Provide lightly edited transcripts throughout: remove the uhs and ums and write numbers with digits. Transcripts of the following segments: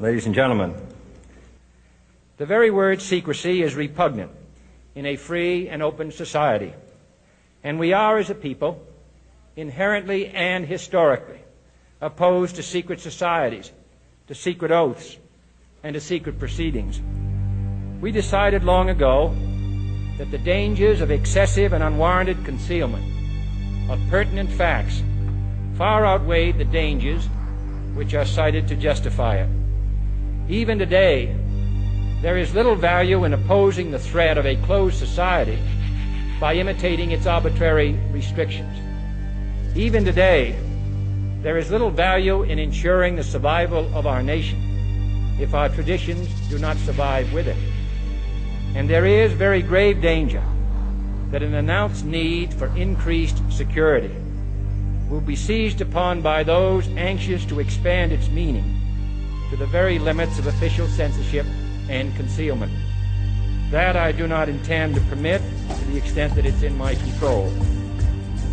Ladies and gentlemen, the very word secrecy is repugnant in a free and open society, and we are, as a people, inherently and historically opposed to secret societies, to secret oaths, and to secret proceedings. We decided long ago that the dangers of excessive and unwarranted concealment of pertinent facts far outweighed the dangers which are cited to justify it. Even today, there is little value in opposing the threat of a closed society by imitating its arbitrary restrictions. Even today, there is little value in ensuring the survival of our nation if our traditions do not survive with it. And there is very grave danger that an announced need for increased security will be seized upon by those anxious to expand its meaning to the very limits of official censorship and concealment. That I do not intend to permit to the extent that it's in my control.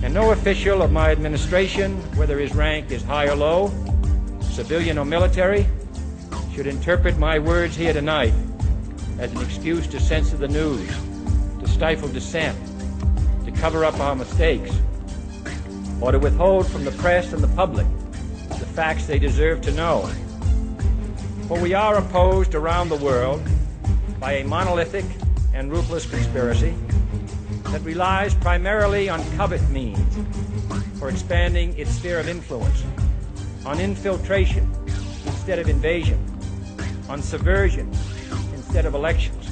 And no official of my administration, whether his rank is high or low, civilian or military, should interpret my words here tonight as an excuse to censor the news, to stifle dissent, to cover up our mistakes, or to withhold from the press and the public the facts they deserve to know. For we are opposed around the world by a monolithic and ruthless conspiracy that relies primarily on covert means for expanding its sphere of influence, on infiltration instead of invasion, on subversion instead of elections,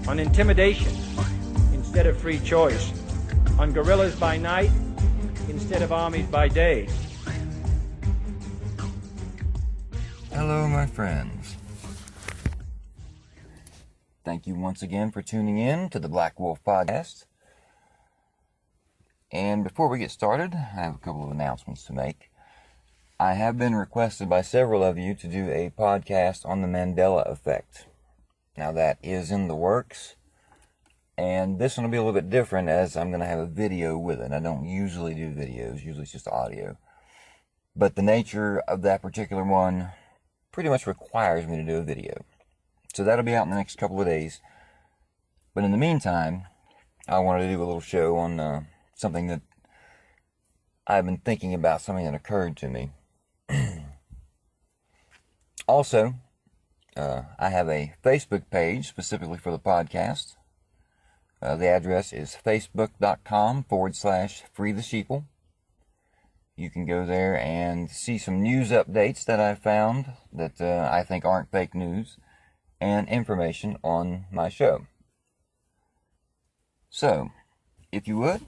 on intimidation instead of free choice, on guerrillas by night instead of armies by day. Hello, my friends. Thank you once again for tuning in to the Black Wolf Podcast. And before we get started, I have a couple of announcements to make. I have been requested by several of you to do a podcast on the Mandela Effect. Now that is in the works, and this one will be a little bit different as I'm going to have a video with it. I don't usually do videos, usually it's just audio. But the nature of that particular one pretty much requires me to do a video. So that'll be out in the next couple of days. But in the meantime, I wanted to do a little show on something that I've been thinking about, something that occurred to me. Also, I have a Facebook page specifically for the podcast. The address is facebook.com/freethesheeple. You can go there and see some news updates that I found that I think aren't fake news, and information on my show. So, if you would,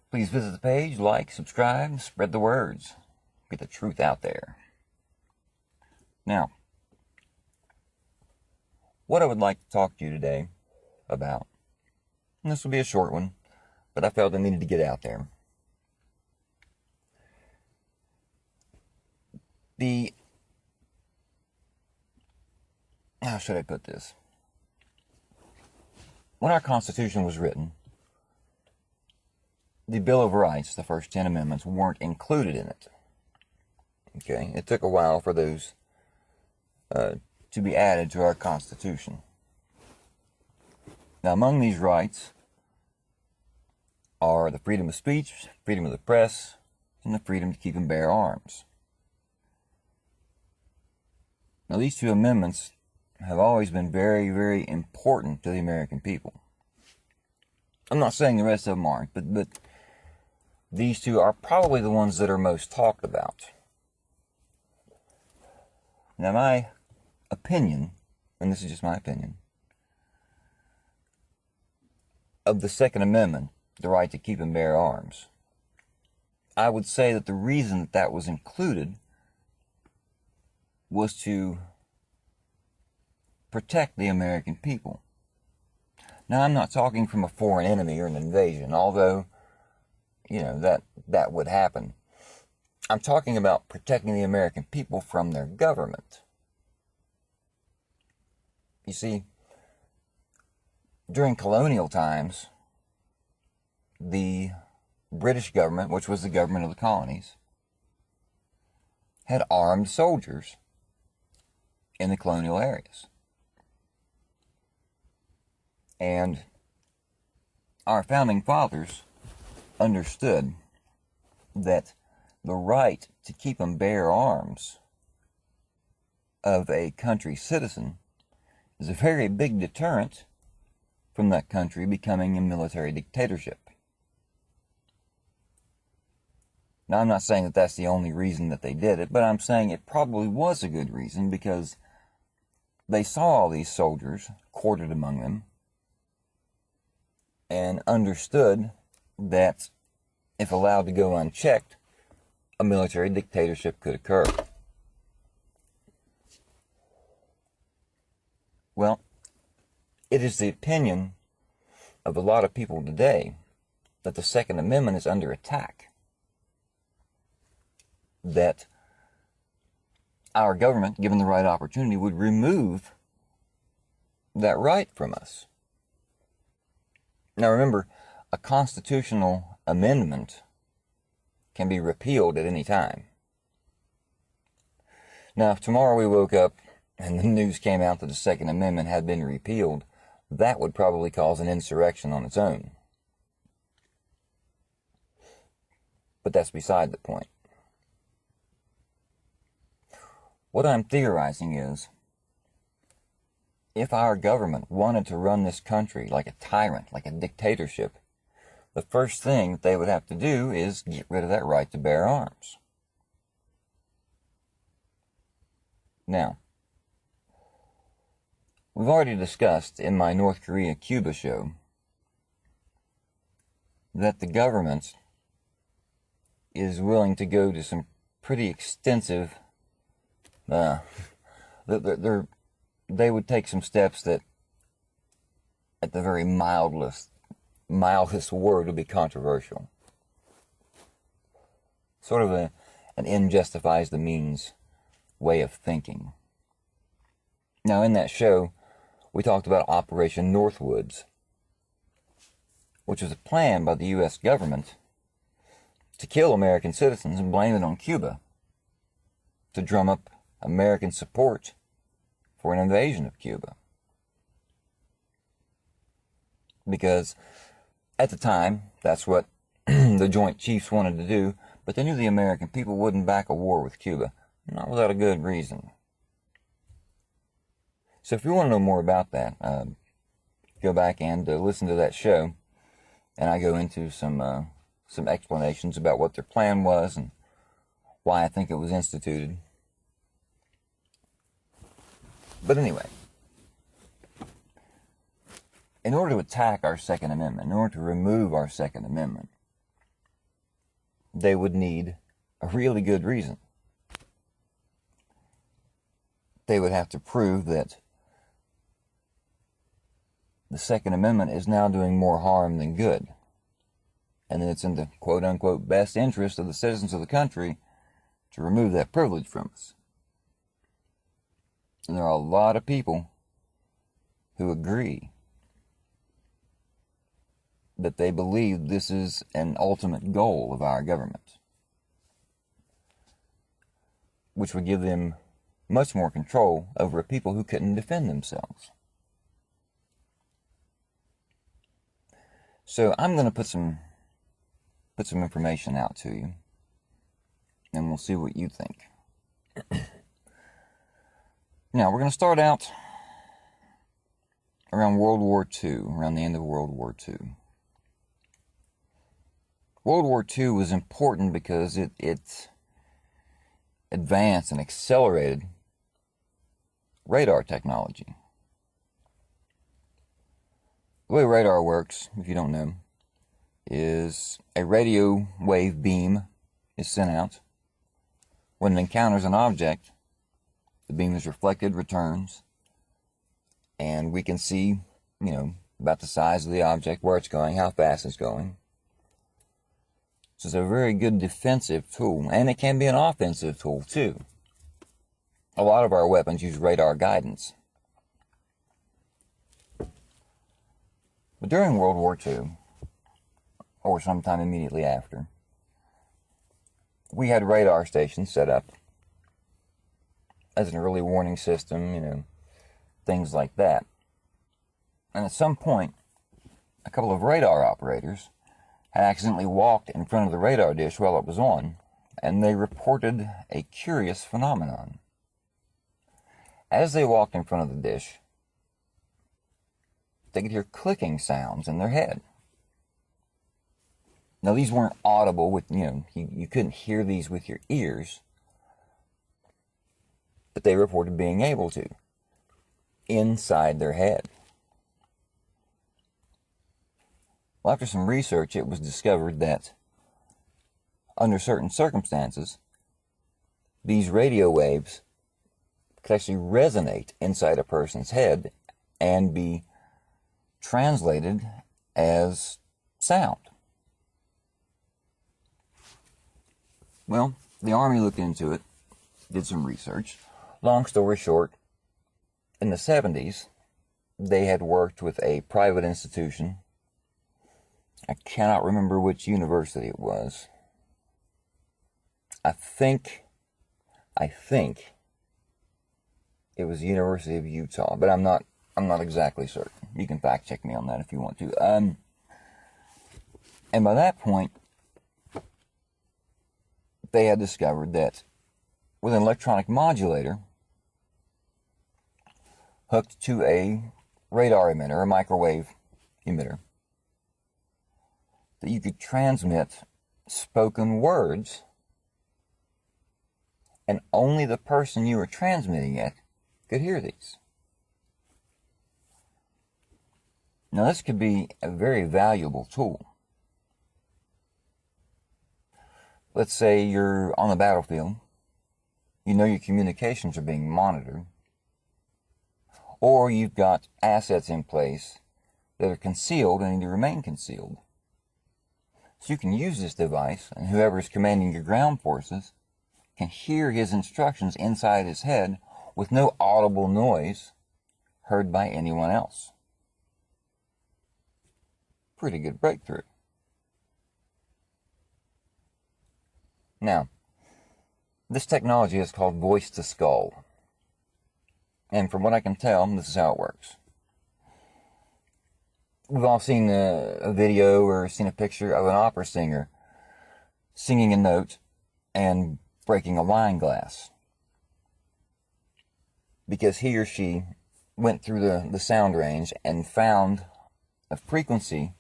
please visit the page, like, subscribe, spread the words, get the truth out there. Now, what I would like to talk to you today about, and this will be a short one, but I felt I needed to get out there. How should I put this? When our Constitution was written, the Bill of Rights, the first 10 amendments, weren't included in it. Okay, it took a while for those to be added to our Constitution. Now, among these rights are the freedom of speech, freedom of the press, and the freedom to keep and bear arms. Now, these two amendments have always been very, very important to the American people. I'm not saying the rest of them aren't, but these two are probably the ones that are most talked about. Now, my opinion, and this is just my opinion, of the Second Amendment, the right to keep and bear arms, I would say that the reason that that was included was to protect the American people. Now, I'm not talking from a foreign enemy or an invasion, although, that would happen. I'm talking about protecting the American people from their government. You see, during colonial times, the British government, which was the government of the colonies, had armed soldiers in the colonial areas. And our founding fathers understood that the right to keep and bear arms of a country's citizen is a very big deterrent from that country becoming a military dictatorship. Now, I'm not saying that that's the only reason that they did it, but I'm saying it probably was a good reason, because they saw all these soldiers quartered among them and understood that if allowed to go unchecked, a military dictatorship could occur. Well, it is the opinion of a lot of people today that the Second Amendment is under attack. That our government, given the right opportunity, would remove that right from us. Now remember, a constitutional amendment can be repealed at any time. Now, if tomorrow we woke up and the news came out that the Second Amendment had been repealed, that would probably cause an insurrection on its own. But that's beside the point. What I'm theorizing is, if our government wanted to run this country like a tyrant, like a dictatorship, the first thing that they would have to do is get rid of that right to bear arms. Now, we've already discussed in my North Korea-Cuba show that the government is willing to go to some pretty extensive, they would take some steps that, at the very mildest word, would be controversial. Sort of an end justifies the means way of thinking. Now, in that show, we talked about Operation Northwoods, which was a plan by the U.S. government to kill American citizens and blame it on Cuba to drum up American support for an invasion of Cuba. Because at the time, that's what the Joint Chiefs wanted to do, but they knew the American people wouldn't back a war with Cuba, not without a good reason. So if you want to know more about that, go back and listen to that show, and I go into some explanations about what their plan was and why I think it was instituted. But anyway, in order to attack our Second Amendment, in order to remove our Second Amendment, they would need a really good reason. They would have to prove that the Second Amendment is now doing more harm than good, and that it's in the quote-unquote best interest of the citizens of the country to remove that privilege from us. And there are a lot of people who agree that they believe this is an ultimate goal of our government, which would give them much more control over people who couldn't defend themselves. So I'm going to put some information out to you, and we'll see what you think. Now, we're going to start out around World War II, around the end of World War II. World War II was important because it advanced and accelerated radar technology. The way radar works, if you don't know, is a radio wave beam is sent out. When it encounters an object, the beam is reflected, returns, and we can see, about the size of the object, where it's going, how fast it's going. So it's a very good defensive tool, and it can be an offensive tool too. A lot of our weapons use radar guidance. But during World War II, or sometime immediately after, we had radar stations set up as an early warning system, things like that. And at some point, a couple of radar operators had accidentally walked in front of the radar dish while it was on, and they reported a curious phenomenon. As they walked in front of the dish, they could hear clicking sounds in their head. Now, these weren't audible with, you couldn't hear these with your ears, but they reported being able to, inside their head. Well, after some research, it was discovered that under certain circumstances, these radio waves could actually resonate inside a person's head and be translated as sound. Well, the Army looked into it, did some research. Long story short, in the 70s, they had worked with a private institution. I cannot remember which university it was. I think it was the University of Utah, but I'm not exactly certain. You can fact check me on that if you want to. And by that point, they had discovered that with an electronic modulator hooked to a radar emitter, a microwave emitter, that you could transmit spoken words, and only the person you were transmitting it could hear these. Now, this could be a very valuable tool. Let's say you're on the battlefield. You know your communications are being monitored. Or you've got assets in place that are concealed and need to remain concealed. So you can use this device, and whoever is commanding your ground forces can hear his instructions inside his head with no audible noise heard by anyone else. Pretty good breakthrough. Now, this technology is called voice to skull. And from what I can tell, this is how it works. We've all seen a video or seen a picture of an opera singer singing a note and breaking a wine glass, because he or she went through the sound range and found a frequency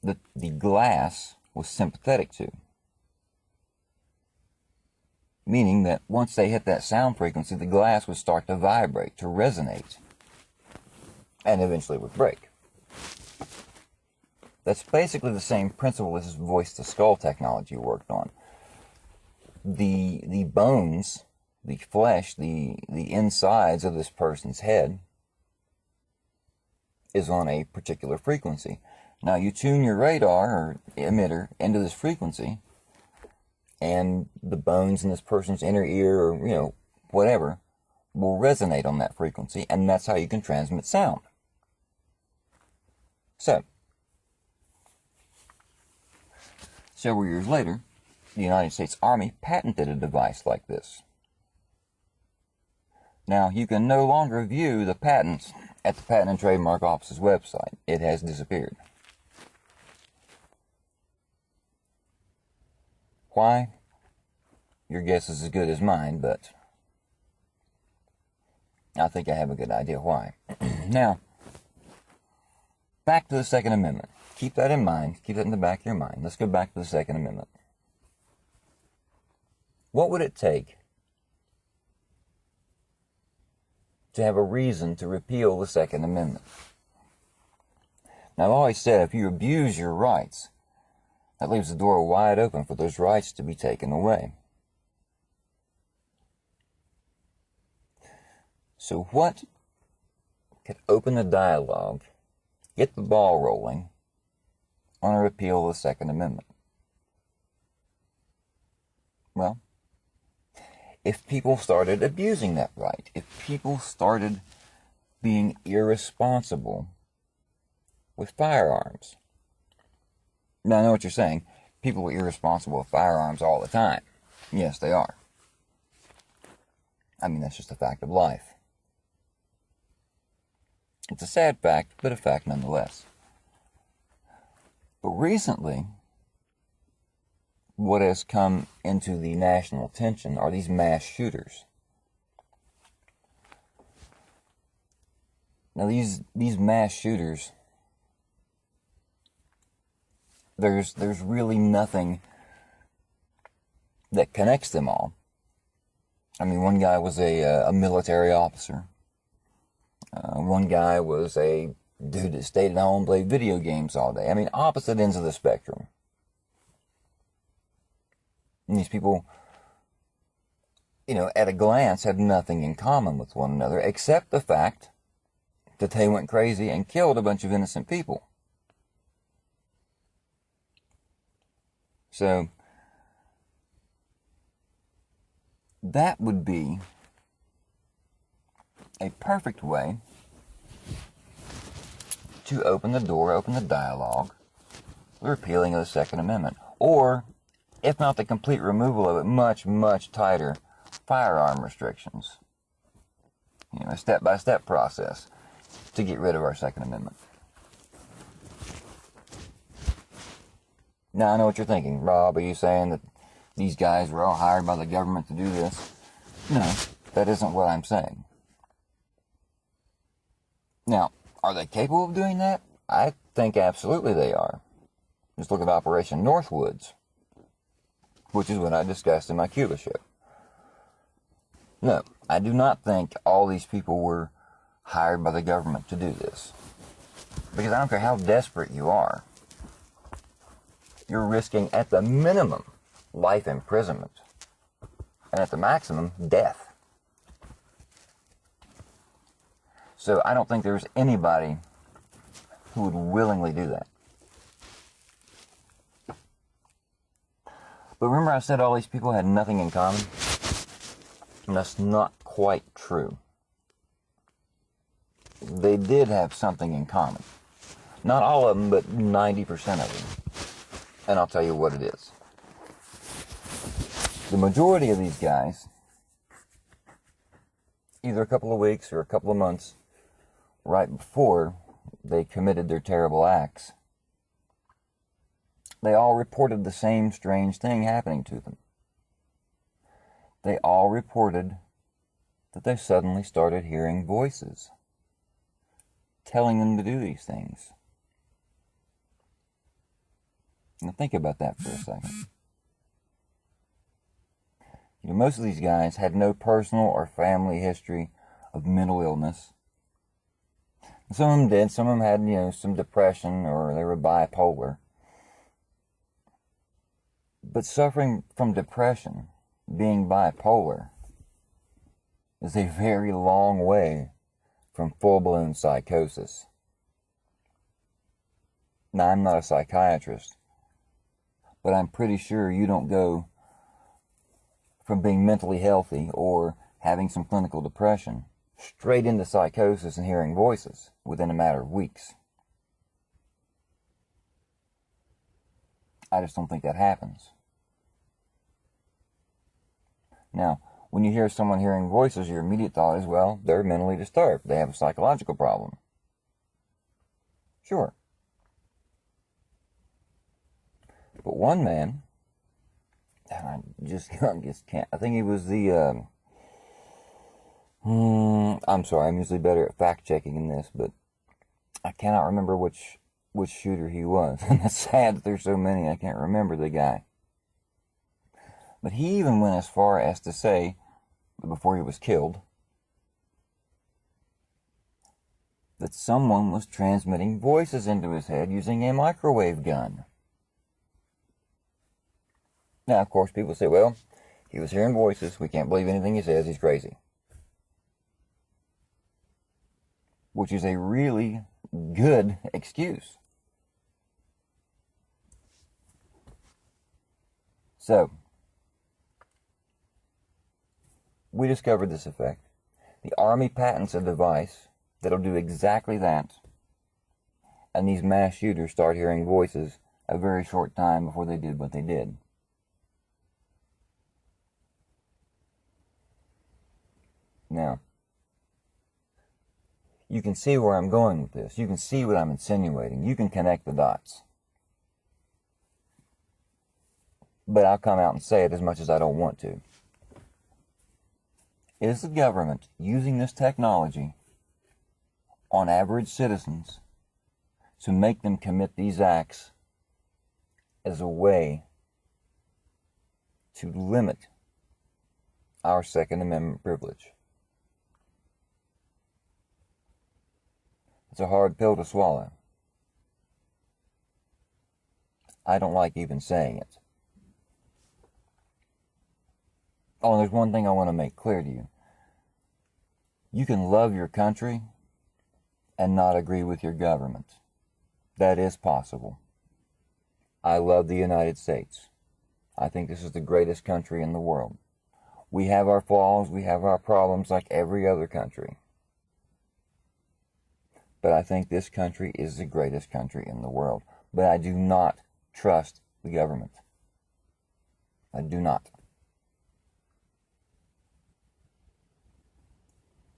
that the glass was sympathetic to. Meaning that once they hit that sound frequency, the glass would start to vibrate, to resonate, and eventually would break. That's basically the same principle as this voice-to-skull technology worked on. The bones, the flesh, the insides of this person's head is on a particular frequency. Now, you tune your radar or emitter into this frequency, and the bones in this person's inner ear or, whatever, will resonate on that frequency, and that's how you can transmit sound. So, several years later, the United States Army patented a device like this. Now, you can no longer view the patents at the Patent and Trademark Office's website. It has disappeared. Why? Your guess is as good as mine, but I think I have a good idea why. Now, back to the Second Amendment. Keep that in mind. Keep that in the back of your mind. Let's go back to the Second Amendment. What would it take to have a reason to repeal the Second Amendment? Now, I've always said if you abuse your rights, that leaves the door wide open for those rights to be taken away. So what could open a dialogue, get the ball rolling on a repeal of the Second Amendment? Well, if people started abusing that right, if people started being irresponsible with firearms. Now, I know what you're saying. People are irresponsible with firearms all the time. Yes, they are. I mean, that's just a fact of life. It's a sad fact, but a fact nonetheless. But recently, what has come into the national attention are these mass shooters. Now, these mass shooters, there's really nothing that connects them all. I mean, one guy was a military officer. One guy was a dude that stayed at home and played video games all day. I mean, opposite ends of the spectrum. And these people, at a glance have nothing in common with one another except the fact that they went crazy and killed a bunch of innocent people. So, that would be a perfect way to open the door, open the dialogue, the repealing of the Second Amendment. Or, if not the complete removal of it, much, much tighter firearm restrictions. A step-by-step process to get rid of our Second Amendment. Now, I know what you're thinking. Rob, are you saying that these guys were all hired by the government to do this? No, that isn't what I'm saying. Now, are they capable of doing that? I think absolutely they are. Just look at Operation Northwoods, which is what I discussed in my Cuba show. No, I do not think all these people were hired by the government to do this. Because I don't care how desperate you are, you're risking at the minimum life imprisonment, and at the maximum death. So I don't think there's anybody who would willingly do that. But remember I said all these people had nothing in common? And that's not quite true. They did have something in common. Not all of them, but 90% of them. And I'll tell you what it is. The majority of these guys, either a couple of weeks or a couple of months right before they committed their terrible acts, they all reported the same strange thing happening to them. They all reported that they suddenly started hearing voices telling them to do these things. Now think about that for a second. Most of these guys had no personal or family history of mental illness. Some of them did. Some of them had, some depression, or they were bipolar. But suffering from depression, being bipolar, is a very long way from full-blown psychosis. Now, I'm not a psychiatrist, but I'm pretty sure you don't go from being mentally healthy or having some clinical depression straight into psychosis and hearing voices within a matter of weeks. I just don't think that happens. Now, when you hear someone hearing voices, your immediate thought is, well, they're mentally disturbed. They have a psychological problem. Sure. But one man, I just can't. I think he was the, I'm sorry, I'm usually better at fact-checking in this, but I cannot remember which shooter he was. And it's sad that there's so many, I can't remember the guy. But he even went as far as to say, before he was killed, that someone was transmitting voices into his head using a microwave gun. Now, of course, people say, well, he was hearing voices. We can't believe anything he says. He's crazy. Which is a really good excuse. So, we discovered this effect. The Army patents a device that'll do exactly that. And these mass shooters start hearing voices a very short time before they did what they did. Now, you can see where I'm going with this. You can see what I'm insinuating. You can connect the dots. But I'll come out and say it as much as I don't want to. Is the government using this technology on average citizens to make them commit these acts as a way to limit our Second Amendment privilege? It's a hard pill to swallow. I don't like even saying it. Oh, and there's one thing I want to make clear to you. You can love your country and not agree with your government. That is possible. I love the United States. I think this is the greatest country in the world. We have our flaws, we have our problems like every other country. But I think this country is the greatest country in the world. But I do not trust the government. I do not.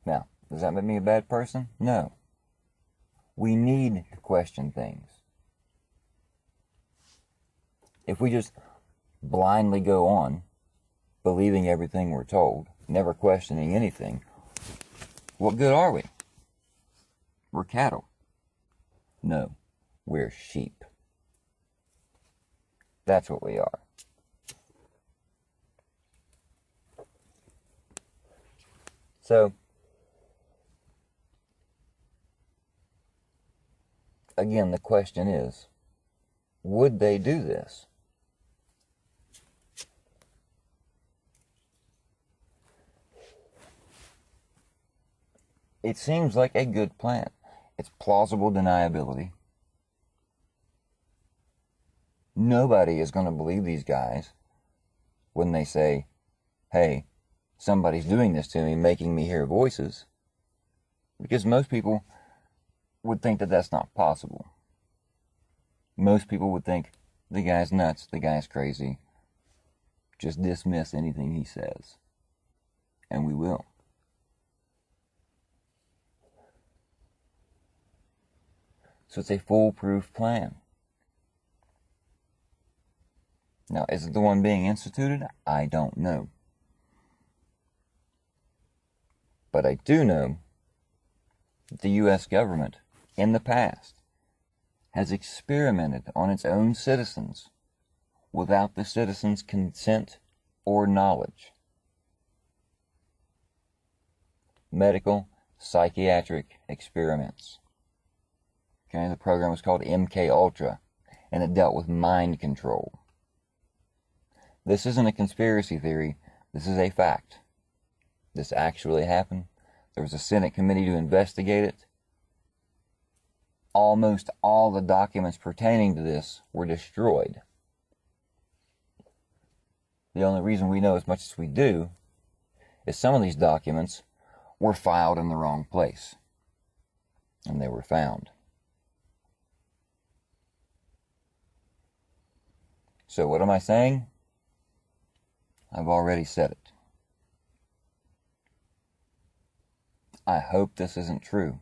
Now, does that make me a bad person? No. We need to question things. If we just blindly go on, believing everything we're told, never questioning anything, what good are we? We're cattle. No, we're sheep. That's what we are. So, again, the question is, would they do this? It seems like a good plan. It's plausible deniability. Nobody is going to believe these guys when they say, hey, somebody's doing this to me, making me hear voices. Because most people would think that that's not possible. Most people would think the guy's nuts, the guy's crazy. Just dismiss anything he says. And we will. So it's a foolproof plan. Now, is it the one being instituted? I don't know. But I do know that the U.S. government, in the past, has experimented on its own citizens without the citizens' consent or knowledge. Medical, psychiatric experiments. Okay, the program was called MK Ultra, and it dealt with mind control. This isn't a conspiracy theory. This is a fact. This actually happened. There was a Senate committee to investigate it. Almost all the documents pertaining to this were destroyed. The only reason we know as much as we do is some of these documents were filed in the wrong place, and they were found. So what am I saying? I've already said it. I hope this isn't true.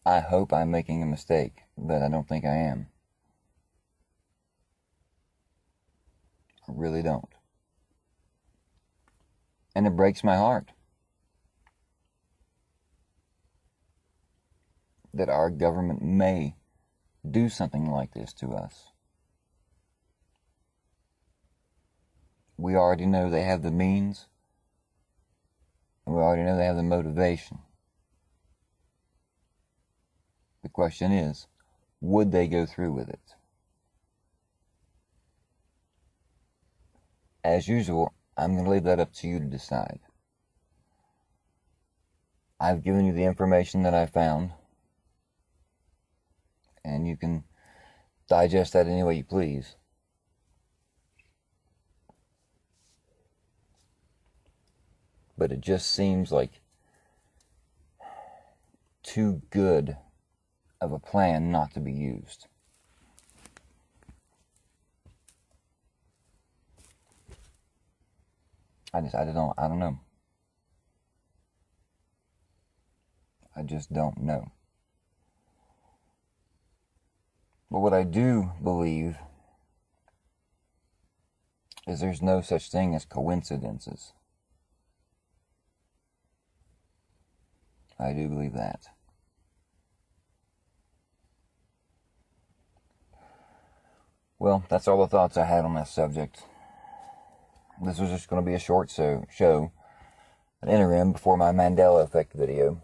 I hope I'm making a mistake, but I don't think I am. I really don't. And it breaks my heart that our government may do something like this to us. We already know they have the means, and we already know they have the motivation. The question is, would they go through with it? As usual, I'm going to leave that up to you to decide. I've given you the information that I found, and you can digest that any way you please. But it just seems like too good of a plan not to be used. I don't know. I just don't know. But what I do believe is there's no such thing as coincidences. I do believe that. Well, that's all the thoughts I had on that subject. This was just going to be a short show, an interim before my Mandela Effect video.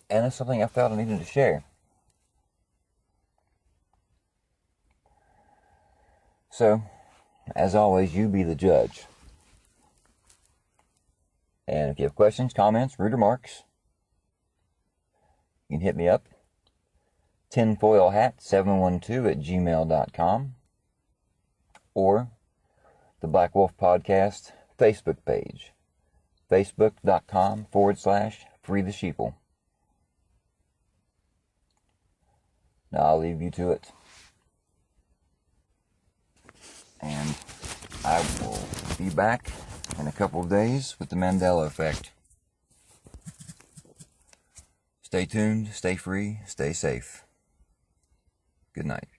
And it's something I felt I needed to share. So, as always, you be the judge. And if you have questions, comments, rude remarks, you can hit me up. tinfoilhat712@gmail.com or the Black Wolf Podcast Facebook page, facebook.com/Free the Sheeple. Now I'll leave you to it. And I will be back in a couple of days with the Mandela Effect. Stay tuned, stay free, stay safe. Good night.